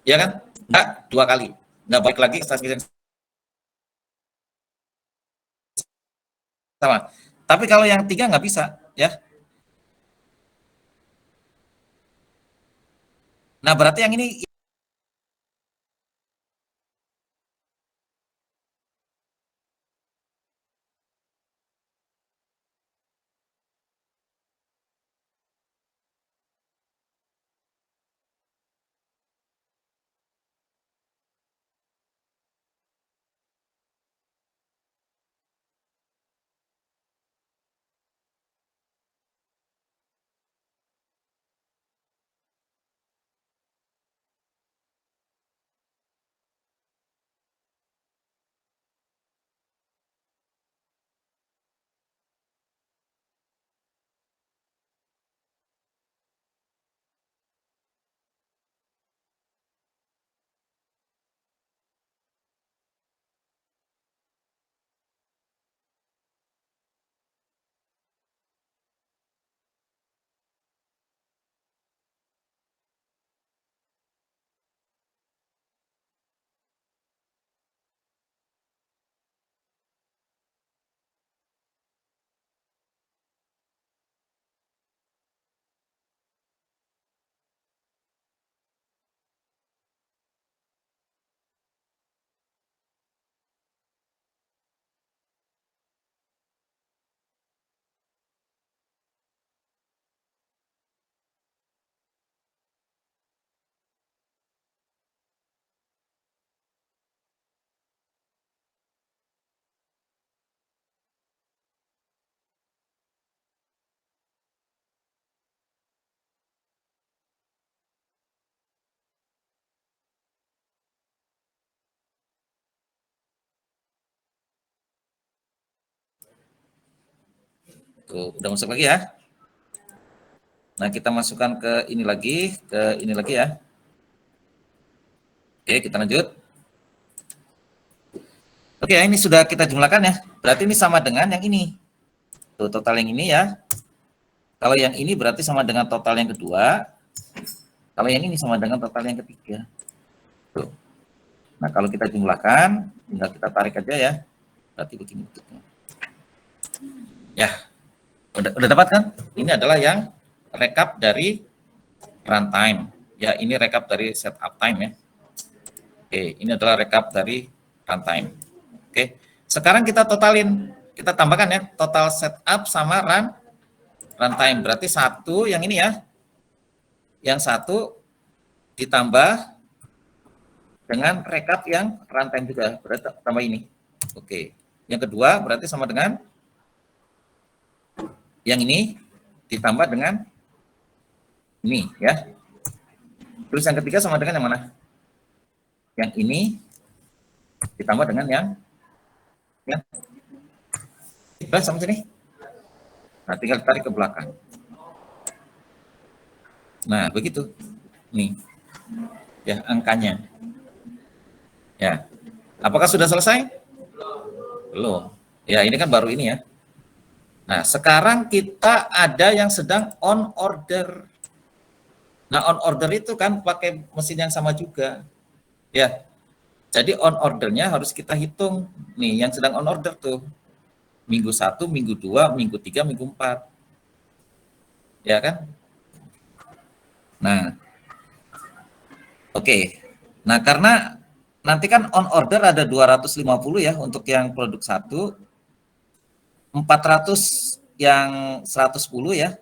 A: ya kan? Enggak, dua kali. Enggak balik lagi stasiun yang sama. Tapi kalau yang tiga nggak bisa, ya. Nah, berarti yang ini Tuh, udah masuk lagi ya. Nah, kita masukkan ke ini lagi ya. Oke, kita lanjut. Oke, ini sudah kita jumlahkan ya. Berarti ini sama dengan yang ini. Tuh, total yang ini ya. Kalau yang ini berarti sama dengan total yang kedua. Kalau yang ini sama dengan total yang ketiga. Tuh. Nah, kalau kita jumlahkan, tinggal kita tarik aja ya. Berarti begini bentuknya. Ya, udah dapat kan? Ini adalah yang rekap dari runtime. Ya, ini rekap dari setup time ya. Oke, ini adalah rekap dari runtime. Oke, sekarang kita totalin, kita tambahkan ya, total setup sama runtime. Berarti satu yang ini ya, yang satu ditambah dengan rekap yang runtime juga, berarti tambah ini. Oke, yang kedua berarti sama dengan yang ini ditambah dengan ini ya. Terus yang ketiga sama dengan yang mana? Yang ini ditambah dengan yang Udah sama sini. Nah, tinggal tarik ke belakang. Nah, begitu. Nih. Ya, angkanya. Ya. Apakah sudah selesai? Belum. Ya, ini kan baru ini ya. Nah, sekarang kita ada yang sedang on order. Nah, on order itu kan pakai mesin yang sama juga. Ya. Jadi on ordernya harus kita hitung. Nih, yang sedang on order tuh. Minggu 1, minggu 2, minggu 3, minggu 4. Ya kan? Nah, oke. Nah, karena nanti kan on order ada 250 ya untuk yang produk 1, 400 yang 110 ya,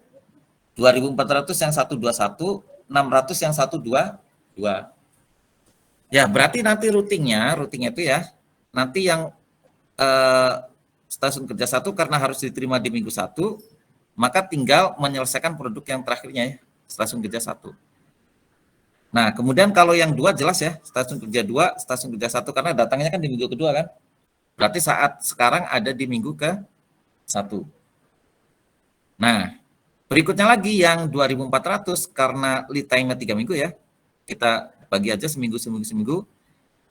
A: 2.400 yang 121, 600 yang 122. Ya, berarti nanti routingnya itu ya, nanti yang stasiun kerja 1 karena harus diterima di minggu 1, maka tinggal menyelesaikan produk yang terakhirnya ya, stasiun kerja 1. Nah, kemudian kalau yang 2 jelas ya, stasiun kerja 2, stasiun kerja 1, karena datangnya kan di minggu kedua kan. Berarti saat sekarang ada di minggu ke-1. Nah, berikutnya lagi yang 2.400 karena lead time-nya 3 minggu ya. Kita bagi aja seminggu.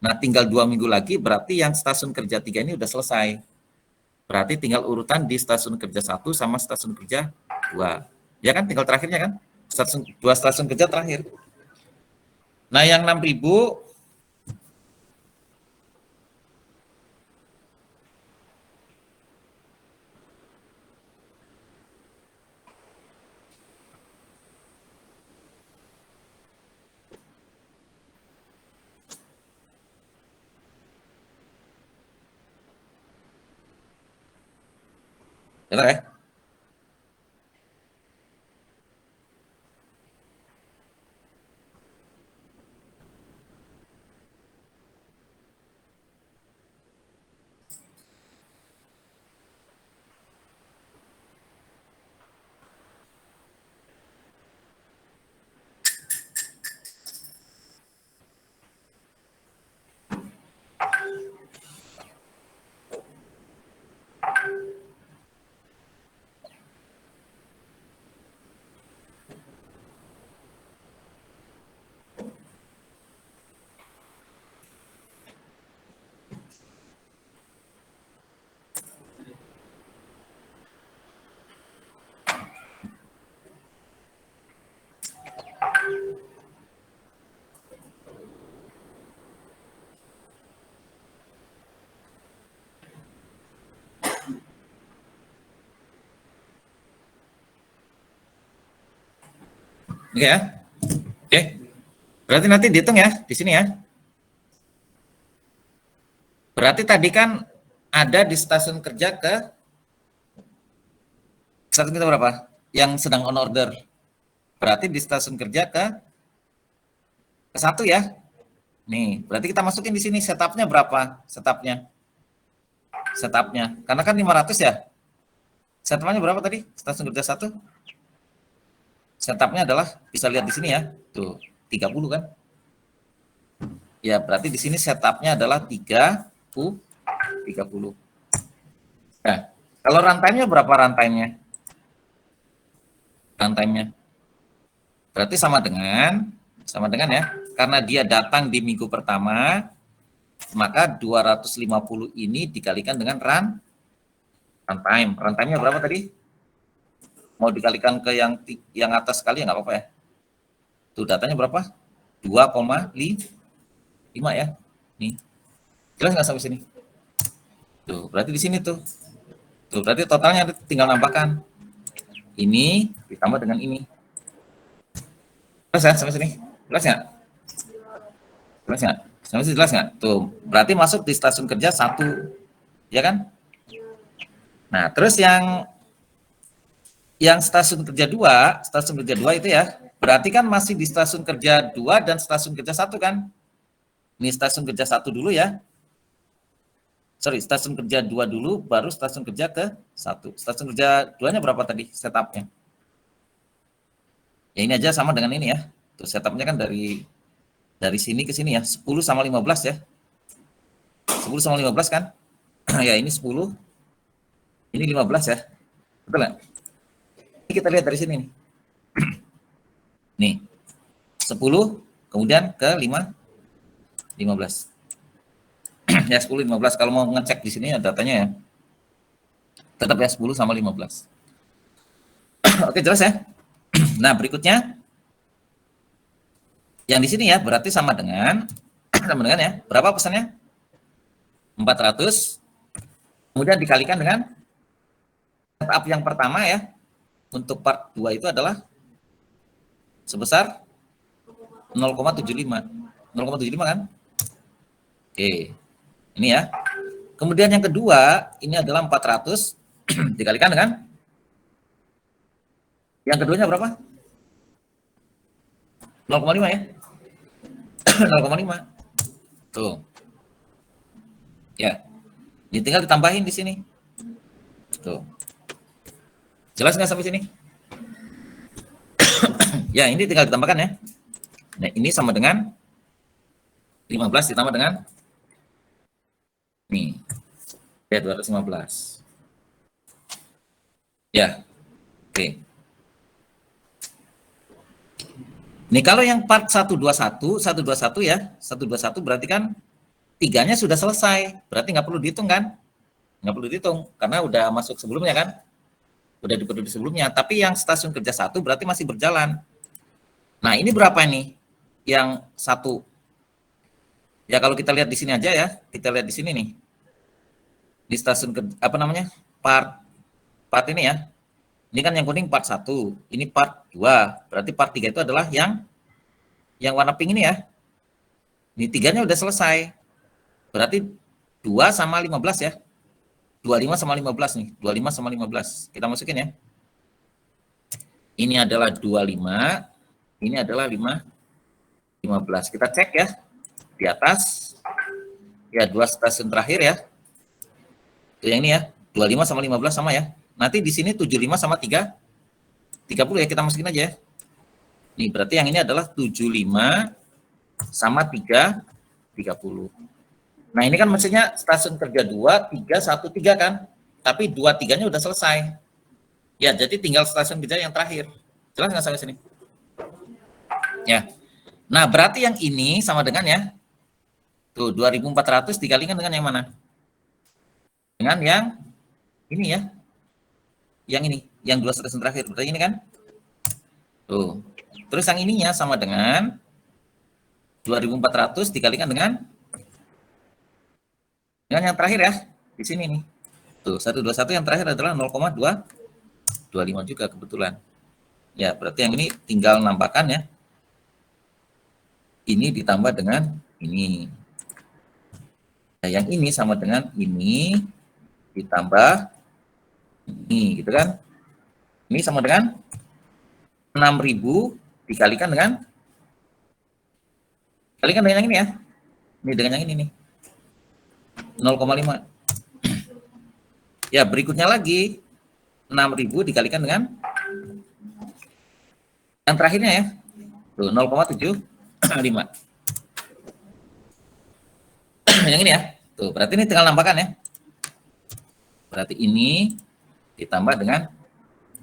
A: Nah, tinggal 2 minggu lagi berarti yang stasiun kerja 3 ini udah selesai. Berarti tinggal urutan di stasiun kerja 1 sama stasiun kerja 2. Ya kan, tinggal terakhirnya kan? Dua stasiun kerja terakhir. Nah, yang 6.000 ya. Oke ya. Oke. Berarti nanti dihitung ya di sini ya. Berarti tadi kan ada di stasiun kerja stasiun kita berapa? Yang sedang on order. Berarti di stasiun kerja ke 1 ya. Nih, berarti kita masukin di sini setupnya berapa? Setupnya. Karena kan 500 ya. Setupnya berapa tadi? Stasiun kerja 1? Setupnya adalah bisa lihat di sini ya. Tuh, 30 kan? Ya, berarti di sini setupnya adalah 30. Nah, kalau runtime-nya berapa runtime-nya? runtime-nya. Berarti sama dengan ya, karena dia datang di minggu pertama, maka 250 ini dikalikan dengan runtime. Runtime-nya berapa tadi? Mau dikalikan ke yang atas sekali ya nggak apa-apa ya. Tuh datanya berapa? 2,5 ya. Nih. Jelas nggak sampai sini? Tuh, berarti di sini tuh. Tuh, berarti totalnya tinggal nambahkan. Ini ditambah dengan ini. Jelas ya sampai sini? Jelas nggak? Jelas nggak? Sampai sini jelas nggak? Tuh, berarti masuk di stasiun kerja 1. Ya kan? Nah, terus yang stasiun kerja 2 itu ya, berarti kan masih di stasiun kerja 2 dan stasiun kerja 1 kan? Ini stasiun kerja 1 dulu ya. Sorry, stasiun kerja 2 dulu, baru stasiun kerja ke 1. Stasiun kerja 2-nya berapa tadi setupnya? Ya ini aja sama dengan ini ya. Tuh setupnya kan dari sini ke sini ya, 10 sama 15 ya. 10 sama 15 kan? Ya ini 10, ini 15 ya. Betul nggak? Ini kita lihat dari sini nih. Nih, 10, kemudian ke 15. Ya 10, 15. Kalau mau ngecek di sini ya datanya ya. Tetap ya 10 sama 15. Oke, jelas ya? Nah, berikutnya. Yang di sini ya, berarti sama dengan ya. Berapa pesannya? 400. Kemudian dikalikan dengan setup yang pertama ya. Untuk part 2 itu adalah sebesar 0,75. 0,75 kan? Oke. Ini ya. Kemudian yang kedua, ini adalah 400 dikalikan dengan yang keduanya berapa? 0,5 ya. 0,5. Tuh. Ya. Ini tinggal ditambahin di sini. Tuh. Jelas nggak sampai sini? Ya, ini tinggal ditambahkan ya. Nah, ini sama dengan 15 ditambah dengan nih. Ya, 215. Ya. Oke. Nih kalau yang part 121 ya, 121 berarti kan 3-nya sudah selesai. Berarti nggak perlu dihitung kan? Nggak perlu dihitung karena udah masuk sebelumnya kan? Udah dipenuhi sebelumnya. Tapi yang stasiun kerja 1 berarti masih berjalan. Nah, ini berapa nih? Yang 1. Ya kalau kita lihat di sini aja ya, kita lihat di sini nih. Di stasiun apa namanya? Part ini ya. Ini kan yang kuning part 1, ini part 2. Berarti part 3 itu adalah yang warna pink ini ya. Ini 3-nya udah selesai. Berarti 2 sama 15 ya. 25 sama 15 nih. 25 sama 15. Kita masukin ya. Ini adalah 25. Ini adalah 15. Kita cek ya. Di atas. Ya, 2 stasiun terakhir ya. Itu yang ini ya. 25 sama 15 sama ya. Nanti di sini 75 sama 30 ya. Kita masukin aja ya. Nih, berarti yang ini adalah 75 sama 30. Nah, ini kan maksudnya stasiun kerja 2, 3, 1, 3 kan? Tapi 2, 3-nya udah selesai. Ya, jadi tinggal stasiun kerja yang terakhir. Jelas nggak sampai sini? Ya. Nah, berarti yang ini sama dengan ya. Tuh, 2400 dikalikan dengan yang mana? Dengan yang ini ya. Yang ini, yang 2 stasiun terakhir. Berarti ini kan? Tuh. Terus yang ininya sama dengan 2400 dikalikan dengan yang terakhir ya. Di sini nih. Tuh, 121 yang terakhir adalah 0,225 juga kebetulan. Ya, berarti yang ini tinggal nambahkan ya. Ini ditambah dengan ini. Nah, yang ini sama dengan ini ditambah ini, gitu kan? Ini sama dengan 6.000 dikalikan dengan yang ini ya. Ini dengan yang ini nih. 0,5. Ya, berikutnya lagi 6.000 dikalikan dengan yang terakhirnya ya. Tuh, 0,75. Yang ini ya. Tuh, berarti ini tinggal nambahkan ya. Berarti ini ditambah dengan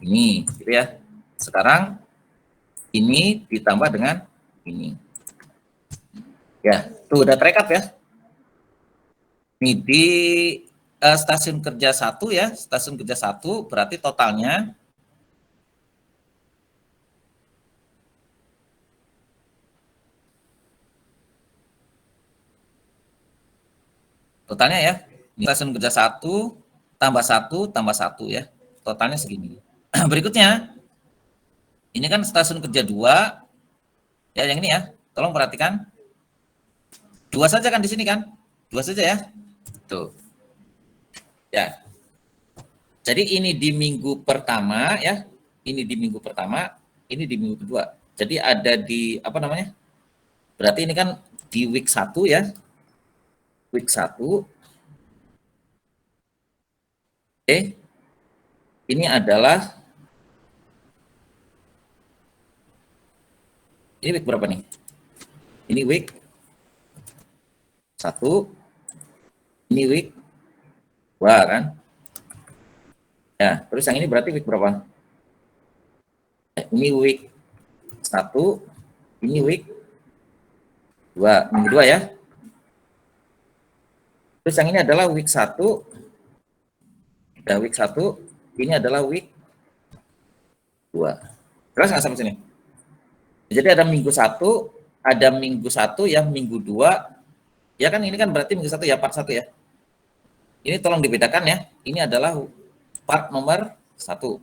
A: ini, gitu ya. Sekarang ini ditambah dengan ini. Ya, tuh udah terekap ya. Ini di stasiun kerja 1 ya, stasiun kerja 1 berarti totalnya ya, stasiun kerja 1 tambah 1 tambah 1 ya, totalnya segini. Berikutnya, ini kan stasiun kerja 2, ya yang ini ya, tolong perhatikan. 2 saja kan di sini kan, 2 saja ya, tuh. Ya, jadi ini di minggu pertama ya, ini di minggu pertama, ini di minggu kedua. Jadi ada di, apa namanya, berarti ini kan di week 1 ya, week 1, ini adalah, ini week berapa nih? Ini week 1, ini week 2 kan? Ya, terus yang ini berarti week berapa? Ini week 1, ini week 2, minggu 2 ya. Terus yang ini adalah week 1, ya week 1, ini adalah week 2. Terus nggak sampai sini? Jadi ada minggu 1, ada minggu 1 ya, minggu 2, ya kan ini kan berarti minggu 1 ya, part 1 ya. Ini tolong dibedakan ya, ini adalah part nomor 1.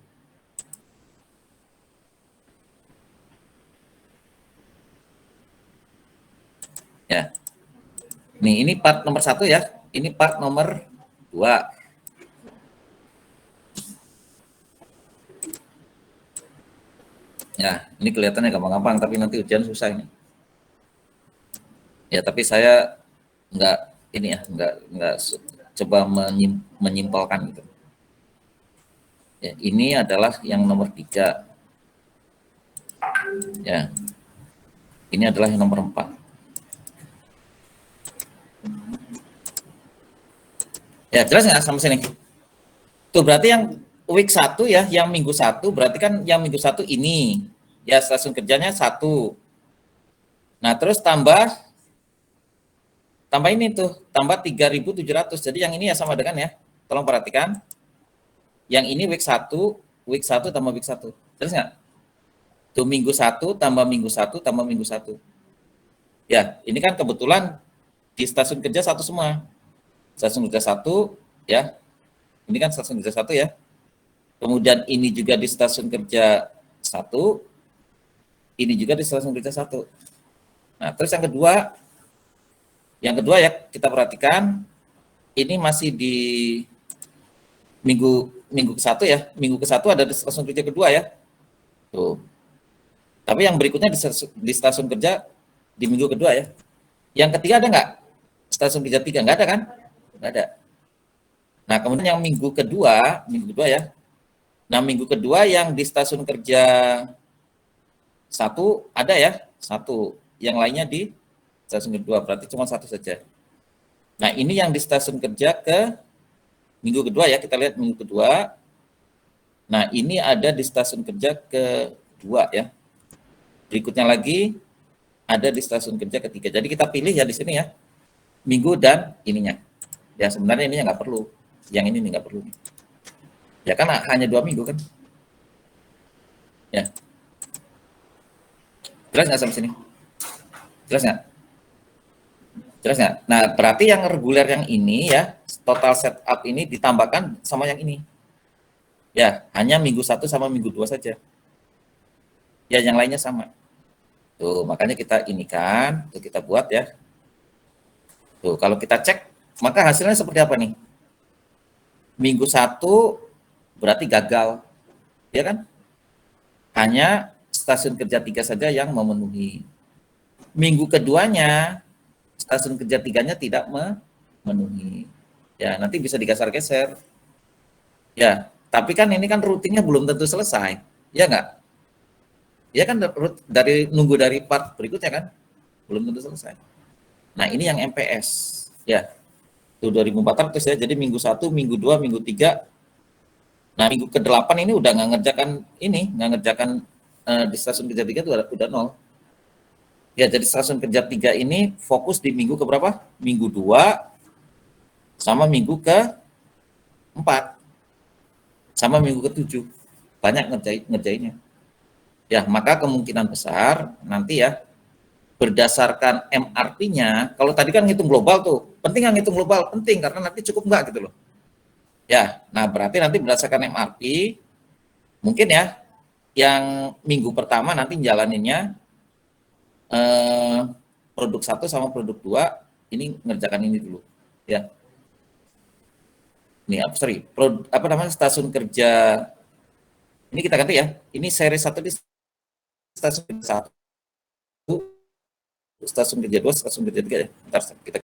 A: Ya. Nih, ini part nomor 1 ya, ini part nomor 2. Ya, ini kelihatannya gampang-gampang, tapi nanti ujian susah ini. Ya, tapi saya nggak ini ya, nggak coba menyimpulkan gitu. Ya, ini adalah yang nomor 3. Ya, ini adalah yang nomor 4. Ya, jelas nggak sampai sini? Tuh berarti yang week 1 ya, yang minggu 1 berarti kan yang minggu 1 ini. Ya, stasiun kerjanya 1. Nah, terus tambah ini tuh, tambah 3.700. Jadi yang ini ya sama dengan ya. Tolong perhatikan. Yang ini week 1 tambah week 1. Terus nggak? Tuh minggu 1 tambah minggu 1 tambah minggu 1. Ya, ini kan kebetulan di stasiun kerja 1 semua. Stasiun kerja 1 ya. Ini kan stasiun kerja 1 ya. Kemudian ini juga di stasiun kerja 1. Ini juga di stasiun kerja 1. Nah, terus yang kedua ya kita perhatikan, ini masih di minggu ke-1 ya. Minggu ke-1 ada di stasiun kerja kedua ya. Tuh. Tapi yang berikutnya di stasiun kerja di minggu kedua ya. Yang ketiga ada nggak? Stasiun kerja 3 nggak ada kan? Nggak ada. Nah, kemudian yang minggu kedua ya. Nah, minggu kedua yang di stasiun kerja 1 ada ya, 1. Yang lainnya di stasiun kedua, berarti cuma 1 saja. Nah, ini yang di stasiun kerja ke minggu kedua ya, kita lihat minggu kedua. Nah, ini ada di stasiun kerja kedua ya. Berikutnya lagi ada di stasiun kerja ketiga. Jadi kita pilih ya di sini ya, minggu dan ininya. Ya sebenarnya ininya nggak perlu, yang ini nggak perlu. Ya kan hanya 2 minggu kan. Ya. Jelas nggak sampai sini? Jelas nggak? Jelas nggak? Nah, berarti yang reguler yang ini ya, total setup ini ditambahkan sama yang ini. Ya, hanya minggu 1 sama minggu 2 saja. Ya, yang lainnya sama. Tuh, makanya kita ini kan, tuh kita buat ya. Tuh, kalau kita cek, maka hasilnya seperti apa nih? Minggu 1 berarti gagal. Ya kan? Hanya stasiun kerja 3 saja yang memenuhi. Minggu keduanya, stasiun kerja 3-nya tidak memenuhi. Ya, nanti bisa digeser-geser. Ya, tapi kan ini kan rutinnya belum tentu selesai. Ya nggak? Ya kan dari nunggu dari part berikutnya kan? Belum tentu selesai. Nah, ini yang MPS. Ya, itu 2.400 ya. Jadi minggu 1, minggu 2, minggu 3. Nah, minggu ke-8 ini udah nggak ngerjakan di stasiun kerja 3 itu udah 0. Ya, jadi stasiun kerja 3 ini fokus di minggu ke berapa? Minggu 2 sama minggu ke 4 sama minggu ke 7. Banyak ngerjainnya. Ya, maka kemungkinan besar nanti ya berdasarkan MRP-nya, kalau tadi kan ngitung global tuh, penting nggak ngitung global? Penting, karena nanti cukup nggak gitu loh. Ya, nah berarti nanti berdasarkan MRP, mungkin ya, yang minggu pertama nanti jalaninnya produk 1 sama produk 2, ini ngerjakan ini dulu. Ya, ini sorry, apa namanya, stasiun kerja, ini kita ganti ya, ini seri 1 di stasiun kerja 1, stasiun kerja 2, stasiun kerja 3 ya. Bentar, kita